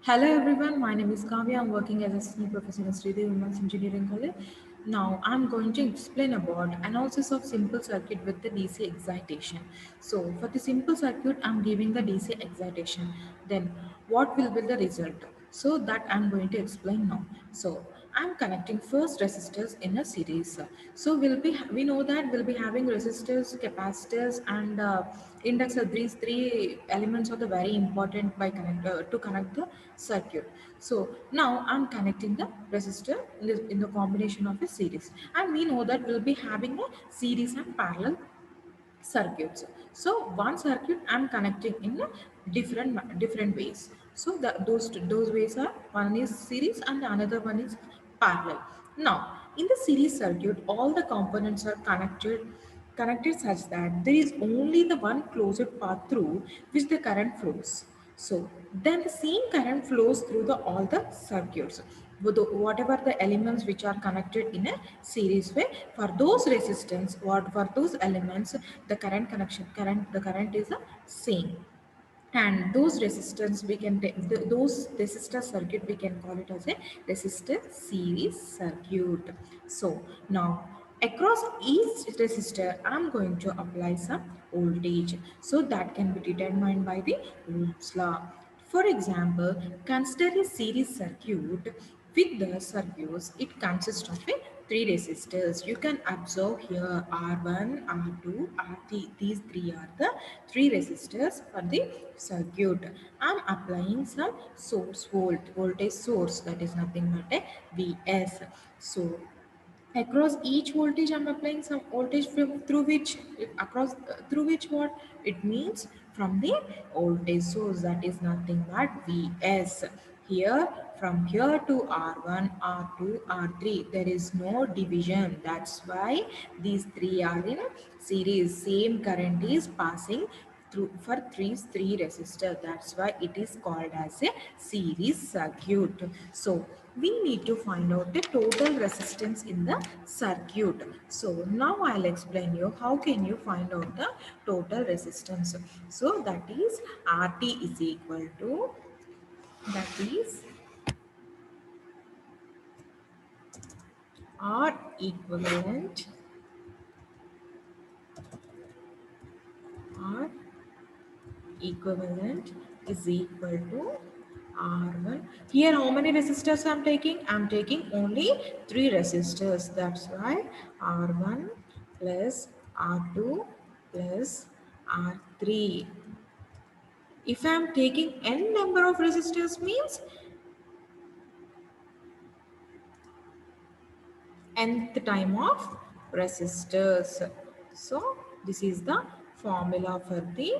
Hello everyone, my name is Kavya. I'm working as a senior professor in Sridevi Women's Engineering College. Now I'm going to explain about analysis of simple circuit with the DC excitation. So for the simple circuit, I'm giving the DC excitation. Then what will be the result? So that I'm going to explain now. So I'm connecting first resistors in a series. So we know that we'll be having resistors, capacitors, and inductor. These three elements are the very important by to connect the circuit. So now I'm connecting the resistor in the combination of a series, and we know that we'll be having a series and parallel circuits. So one circuit I'm connecting in a different ways. So those ways are, one is series and another one is parallel. Now in the series circuit, all the components are connected such that there is only the one closed path through which the current flows. So then the same current flows through the all the circuits with whatever the elements which are connected in a series way. For those resistance, what for those elements, the current is the same. And those resistance we can take those resistor circuit, we can call it as a resistor series circuit. So now across each resistor I'm going to apply some voltage, so that can be determined by the Ohm's law. For example, consider a series circuit. With the circuits, it consists of a three resistors. You can observe here R1, R2, R3. These three are the three resistors for the circuit. I'm applying some voltage source, that is nothing but a Vs. So across each voltage I'm applying some voltage through which across through which what it means, from the voltage source, that is nothing but Vs. Here from here to R1, R2, R3, there is no division. That's why these three are in series. Same current is passing through for three resistor. That's why it is called as a series circuit. So we need to find out the total resistance in the circuit. So now I'll explain you how can you find out the total resistance. So that is RT is equal to, that is R equivalent, R equivalent is equal to R1. Here how many resistors I'm taking? I'm taking only 3 resistors. That's why R1 plus R2 plus R3. If I'm taking n number of resistors means nth time of resistors. So this is the formula for the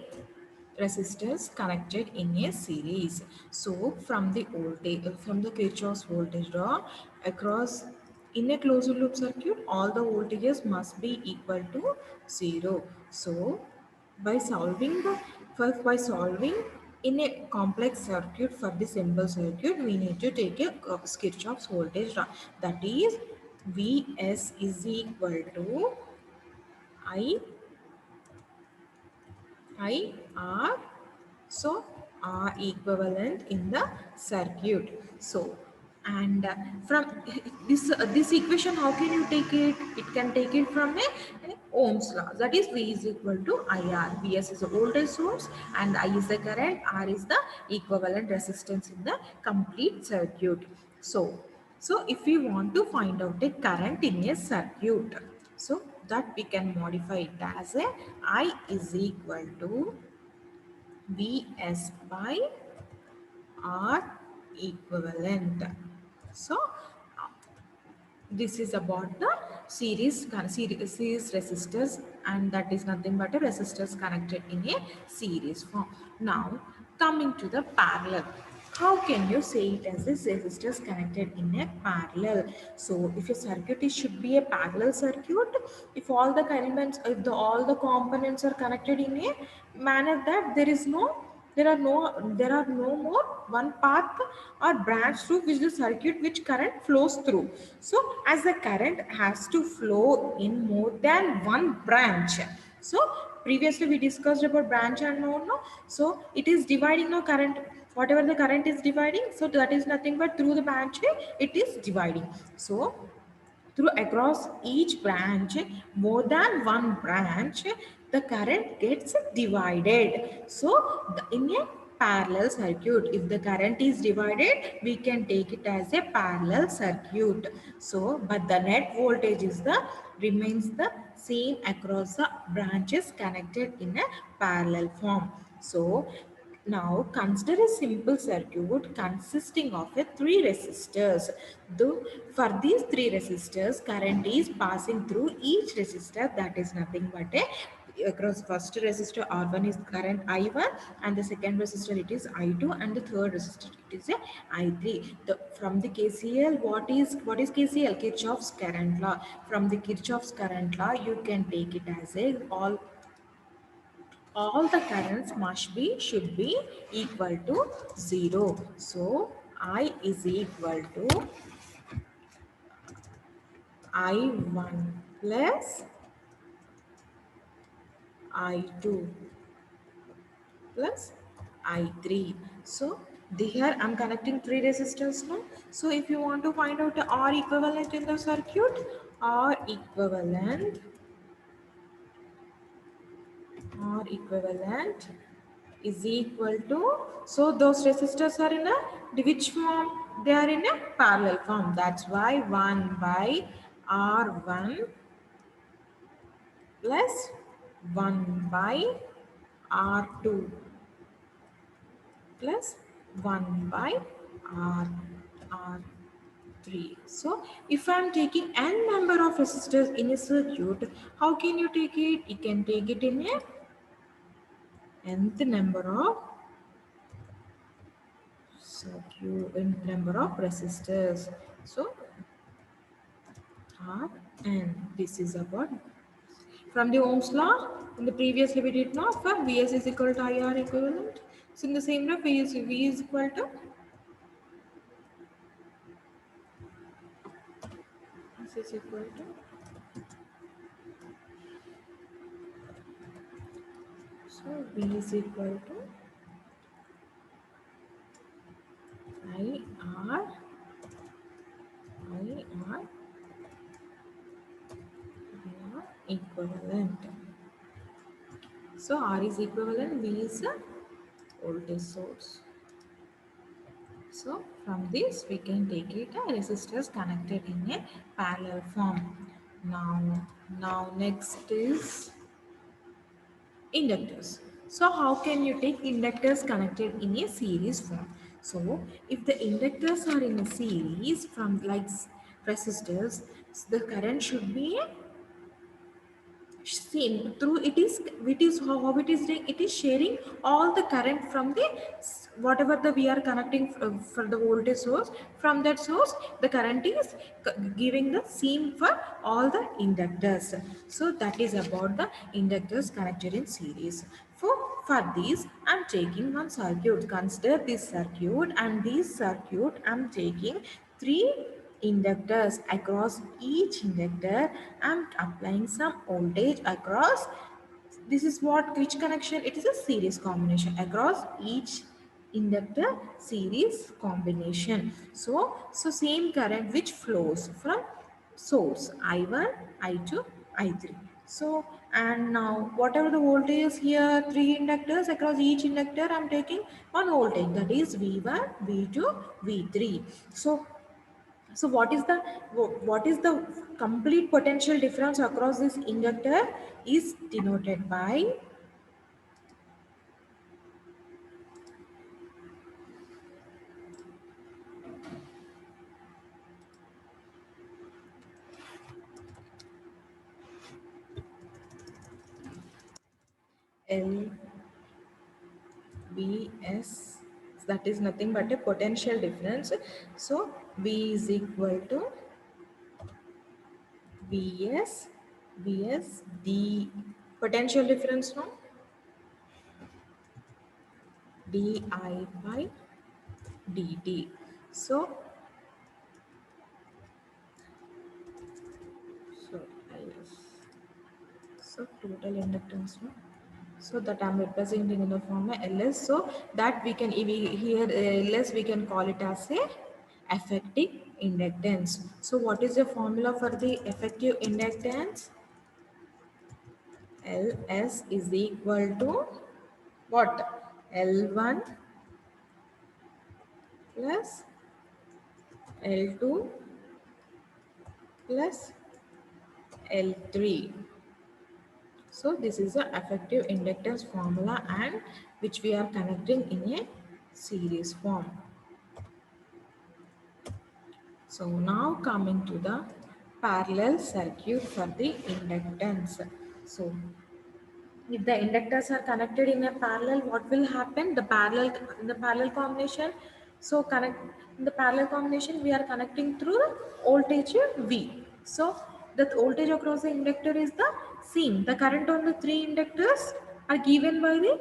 resistors connected in a series. So from the voltage, from the Kirchhoff's voltage law, across in a closed loop circuit, all the voltages must be equal to 0. So by solving the first by solving in a complex circuit for the simple circuit, we need to take a Kirchhoff's voltage law. That is Vs is equal to I R. So R equivalent in the circuit. So and from this equation, how can you take it? It can take it from a Ohm's law. That is V is equal to IR. Vs is a voltage source and I is the current. R is the equivalent resistance in the complete circuit. So if we want to find out the current in a circuit, so that we can modify it as a I is equal to Vs by R equivalent. So this is about the series resistors, and that is nothing but a resistors connected in a series form. Now coming to the parallel, how can you say it as this resistors connected in a parallel? So if a circuit should be a parallel circuit, if all the elements, if all the components are connected in a manner that there are no more one path or branch through which the circuit which current flows through. So as the current has to flow in more than one branch. So previously we discussed about branch and node, no? So it is dividing no current. whatever the current is dividing, so that is nothing but through the branch it is dividing. So through across each branch, more than one branch, the current gets divided. So in a parallel circuit, if the current is divided, we can take it as a parallel circuit. So but the net voltage is the remains the same across the branches connected in a parallel form. So now consider a simple circuit consisting of three resistors. Though for these three resistors, current is passing through each resistor, that is nothing but a across first resistor R1 is current I1, and the second resistor it is I2, and the third resistor it is a I3. From the KCL, what is KCL? Kirchhoff's current law. From the Kirchhoff's current law, you can take it as a all the currents should be equal to 0. So I is equal to I1 plus I2 plus I3. So here I'm connecting three resistors now. So if you want to find out the R equivalent in the circuit, R equivalent R equivalent is equal to, so those resistors are in a which form? They are in a parallel form. That's why 1 by R1 plus 1 by R2 plus 1 by R R3. So if I am taking n number of resistors in a circuit, how can you take it? You can take it in a nth number of circuit in number of resistors. So R and this is about from the Ohm's law. In the previously we did not for Vs is equal to IR equivalent. So in the same way V is equal to this is equal to, so V is equal to IR equivalent. So R is equivalent, V is a voltage source. So from this we can take it a resistors connected in a parallel form. Now next is inductors. So how can you take inductors connected in a series form? So if the inductors are in a series from like resistors, the current should be seen through it is how it is doing. It is sharing all the current from the whatever the we are connecting for the voltage source. From that source the current is giving the same for all the inductors. So that is about the inductors connected in series. For this I'm taking one circuit. Consider this circuit, and this circuit I'm taking three inductors. Across each inductor I'm applying some voltage across. This is what, which connection? It is a series combination across each inductor, series combination. So same current which flows from source I1, I2, I3. So and now whatever the voltage is here, three inductors, across each inductor I'm taking one voltage, that is V1, V2, V3. So what is the complete potential difference across this inductor is denoted by LBS. That is nothing but a potential difference. So V is equal to VS VS D, potential difference, no, DI by dt. So so IS. So total inductance, no? So that I'm representing in the form of LS. So that we can, if we here LS, we can call it as a effective inductance. So what is the formula for the effective inductance? Ls is equal to what? L1 plus L2 plus L3. So this is the effective inductance formula, and which we are connecting in a series form. So now coming to the parallel circuit for the inductance. So if the inductors are connected in a parallel, what will happen? The parallel combination. So connect in the parallel combination, we are connecting through the voltage V. So the voltage across the inductor is the same. The current on the three inductors are given by the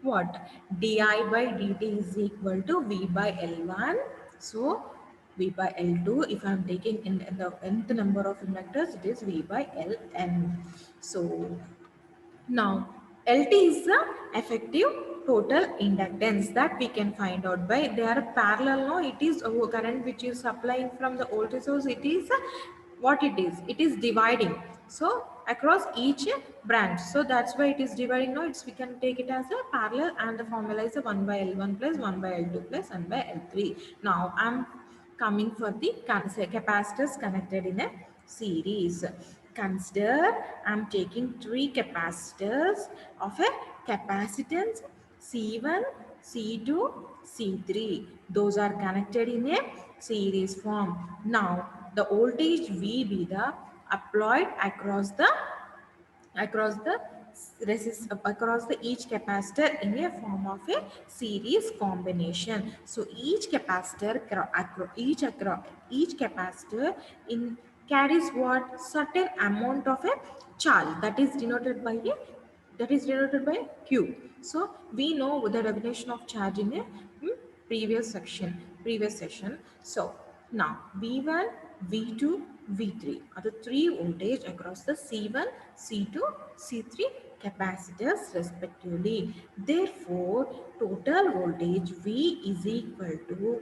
what? Di by dt is equal to V by L1. So V by L2, if I am taking in the nth number of inductors, it is V by Ln. So now, LT is the effective total inductance that we can find out by, they are parallel. No, it is a current which is supplying from the voltage source. It is what it is. It is dividing. So across each branch. So that's why it is dividing. No, it's we can take it as a parallel, and the formula is a 1 by L1 plus 1 by L2 plus 1 by L3. Now I'm coming for the capacitors connected in a series. Consider I'm taking three capacitors of a capacitance C1, C2, C3. Those are connected in a series form. Now the voltage V be the applied across the each capacitor in a form of a series combination. So each capacitor in carries what? Certain amount of a charge that is denoted by a Q. So we know the definition of charge in a previous session. So now V1, V2, V3 are the three voltage across the C1, C2, C3 capacitors respectively. Therefore, total voltage V is equal to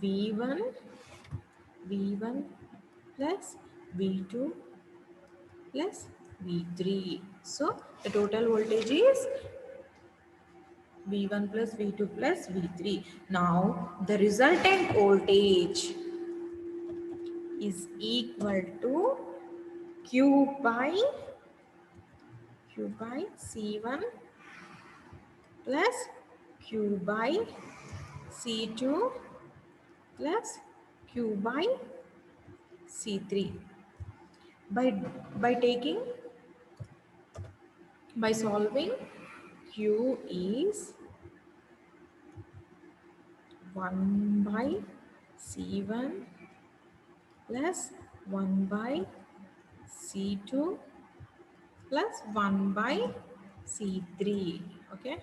V1 V1 plus V2 plus V3. So the total voltage is V1 plus V2 plus V3. Now the resultant voltage is equal to Q by C1 plus Q by C2 plus Q by C3. By taking by solving, Q is 1 by C1 plus 1 by C2 plus 1 by C3. Okay.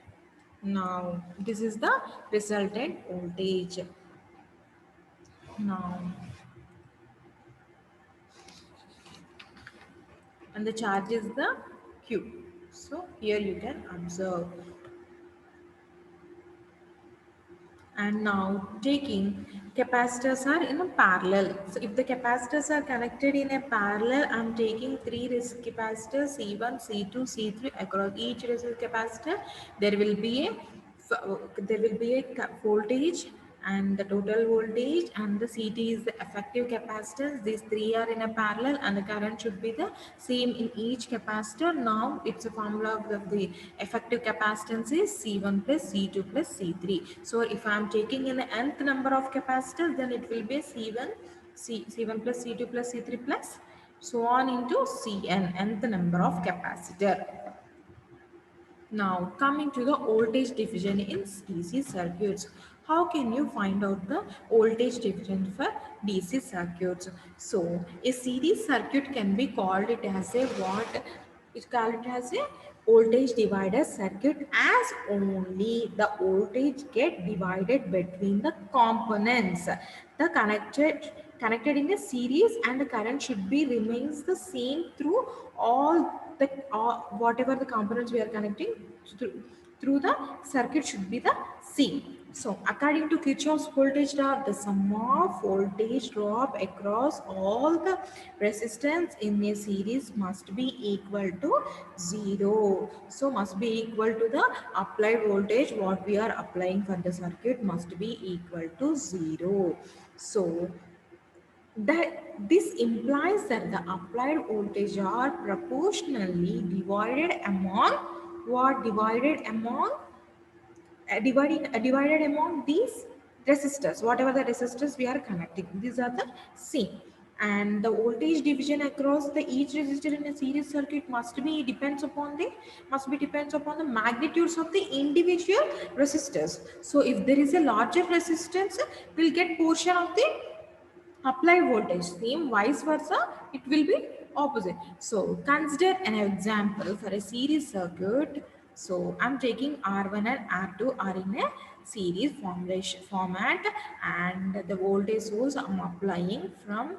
Now this is the resultant voltage. Now, and the charge is the Q. So here you can observe. And now taking capacitors are in a parallel. So if the capacitors are connected in a parallel, I'm taking three resistor capacitors C1, C2, C3 across each resistor capacitor. There will be a voltage, and the total voltage, and the CT is the effective capacitance. These three are in a parallel, and the current should be the same in each capacitor. Now it's a formula of the effective capacitance is C1 plus C2 plus C3. So if I am taking an nth number of capacitors, then it will be C1 plus C2 plus C3 plus so on into Cn, nth number of capacitor. Now coming to the voltage division in DC circuits. How can you find out the voltage division for DC circuits? So a series circuit can be called it as a what? It's called it as a voltage divider circuit, as only the voltage get divided between the components. The connected connected in a series, and the current should be remains the same through all the whatever the components we are connecting through, through the circuit should be the same. So according to Kirchhoff's voltage law, the sum of voltage drop across all the resistance in a series must be equal to 0. So must be equal to the applied voltage what we are applying for the circuit must be equal to 0. So that this implies that the applied voltage are proportionally divided among what divided among divided among these resistors, whatever the resistors we are connecting, these are the same. And the voltage division across the each resistor in a series circuit must be depends upon the magnitudes of the individual resistors. So if there is a larger resistance, we'll get portion of the apply voltage, same vice versa it will be opposite. So consider an example for a series circuit. So I'm taking R1 and R2 are in a series formulation format, and the voltage source I'm applying from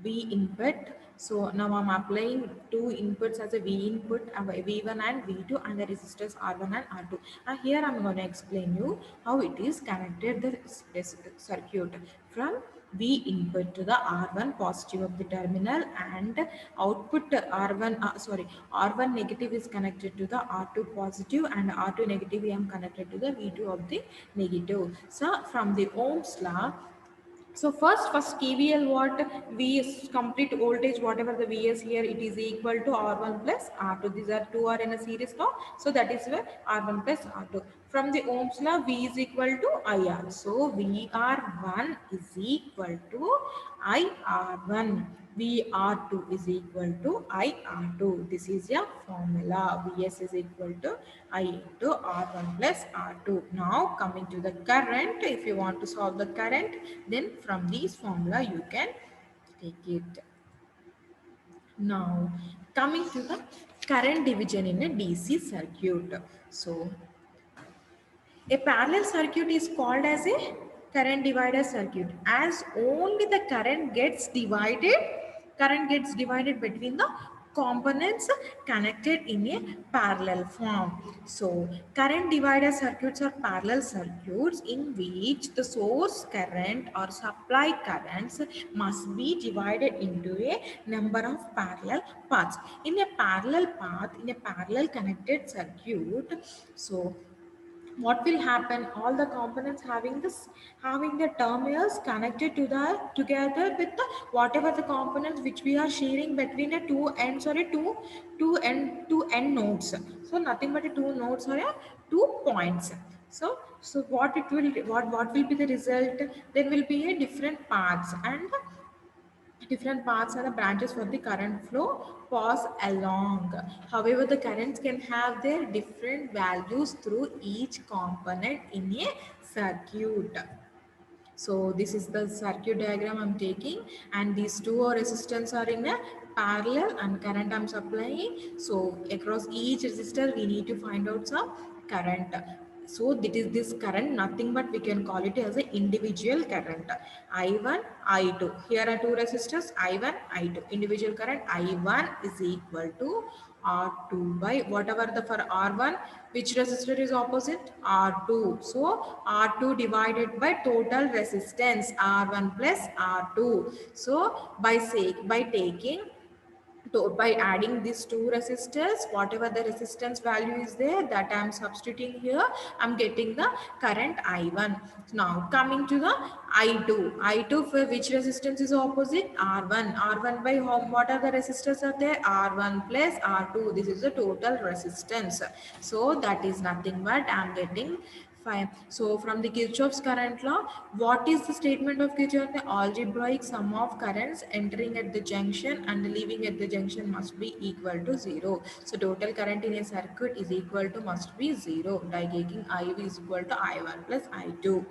V input. So now I'm applying two inputs as a V input, V1 and V2, and the resistors R1 and R2. And here I'm going to explain you how it is connected this circuit from V input to the R1 positive of the terminal, and output R1 negative is connected to the R2 positive, and R2 negative I am connected to the V2 of the negative. So from the Ohm's law, so first KVL what V is complete voltage whatever the V is here, it is equal to R1 plus R2. These are two are in a series now. So that is where R1 plus R2. From the Ohm's law, V is equal to IR. So VR1 is equal to IR1. VR2 is equal to IR2. This is your formula. Vs is equal to I into R1 plus R2. Now coming to the current, if you want to solve the current, then from this formula you can take it. Now coming to the current division in a DC circuit. So a parallel circuit is called as a current divider circuit, as only the current gets divided between the components connected in a parallel form. So current divider circuits are parallel circuits in which the source current or supply currents must be divided into a number of parallel paths. In a parallel path, in a parallel connected circuit, so what will happen, all the components having the terminals connected to the together with the whatever the components which we are sharing between the two ends, or a two end nodes. So nothing but a two nodes or a 2 points. So what will be the result? There will be a different paths, and different paths are the branches for the current flow pass along. However, the currents can have their different values through each component in a circuit. So this is the circuit diagram I'm taking, and these two resistors are in a parallel and current I'm supplying. So across each resistor we need to find out some current. So that is this current nothing but we can call it as an individual current. I1, I2. Here are two resistors I1, I2. Individual current I1 is equal to R2 by whatever the for R1, which resistor is opposite? R2. So R2 divided by total resistance R1 plus R2. So by taking by adding these two resistors, whatever the resistance value is there, that I am substituting here, I am getting the current I1. Now coming to the I2. I2 for which resistance is opposite? R1. R1 by what are the resistors are there? R1 plus R2. This is the total resistance. So that is nothing but I am getting 5. So from the Kirchhoff's current law, what is the statement of Kirchhoff? The algebraic sum of currents entering at the junction and leaving at the junction must be equal to 0. So total current in a circuit is equal to must be 0. By taking IV is equal to I1 plus I2.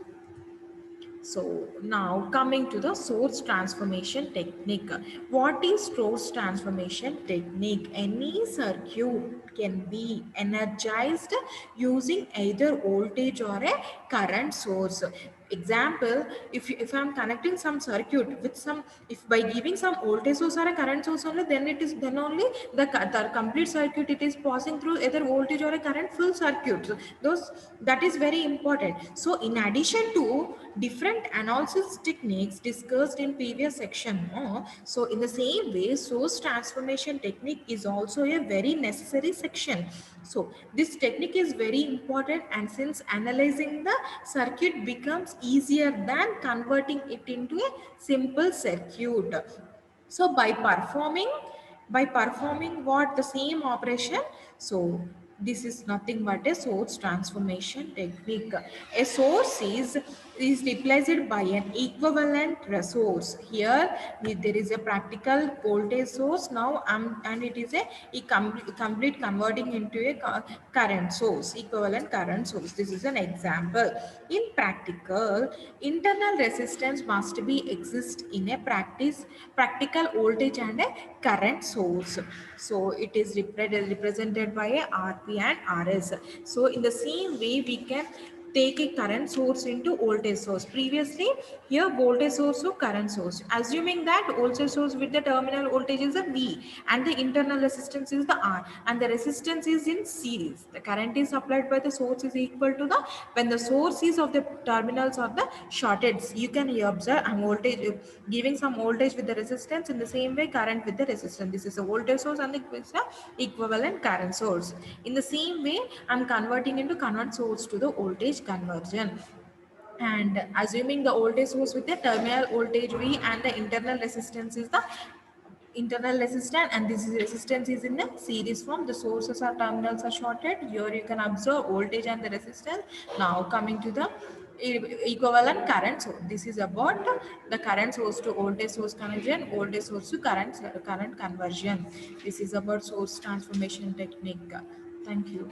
So now coming to the source transformation technique. What is source transformation technique? Any circuit can be energized using either voltage or a current source. Example, if I'm connecting some circuit with some, if by giving some voltage source or a current source only, then it is, then only the complete circuit it is passing through either voltage or a current full circuit. So those, that is very important. So in addition to different analysis techniques discussed in previous section, no? So in the same way, source transformation technique is also a very necessary section. So this technique is very important, and since analyzing the circuit becomes easier than converting it into a simple circuit. So by performing what the same operation, so this is nothing but a source transformation technique. A source is replaced by an equivalent resource. Here there is a practical voltage source now, and it is a complete converting into a current source, equivalent current source. This is an example. In practical, internal resistance must be exist in a practical voltage and a current source. So it is represented by a RP and RS. So in the same way, we can take a current source into voltage source. Previously, here voltage source to current source. Assuming that voltage source with the terminal voltage is a V and the internal resistance is the R, and the resistance is in series. The current is supplied by the source is equal to the, when the source is of the terminals or the shorted. You can observe I'm voltage giving some voltage with the resistance, in the same way current with the resistance. This is a voltage source and it's a equivalent current source. In the same way, I'm converting into current source to the voltage conversion, and assuming the voltage source with the terminal voltage V and the internal resistance is the internal resistance, and this is resistance is in a series form. The sources are terminals are shorted. Here you can observe voltage and the resistance. Now coming to the equivalent current. So this is about the current source to voltage source conversion, voltage source to current conversion. This is about source transformation technique. Thank you.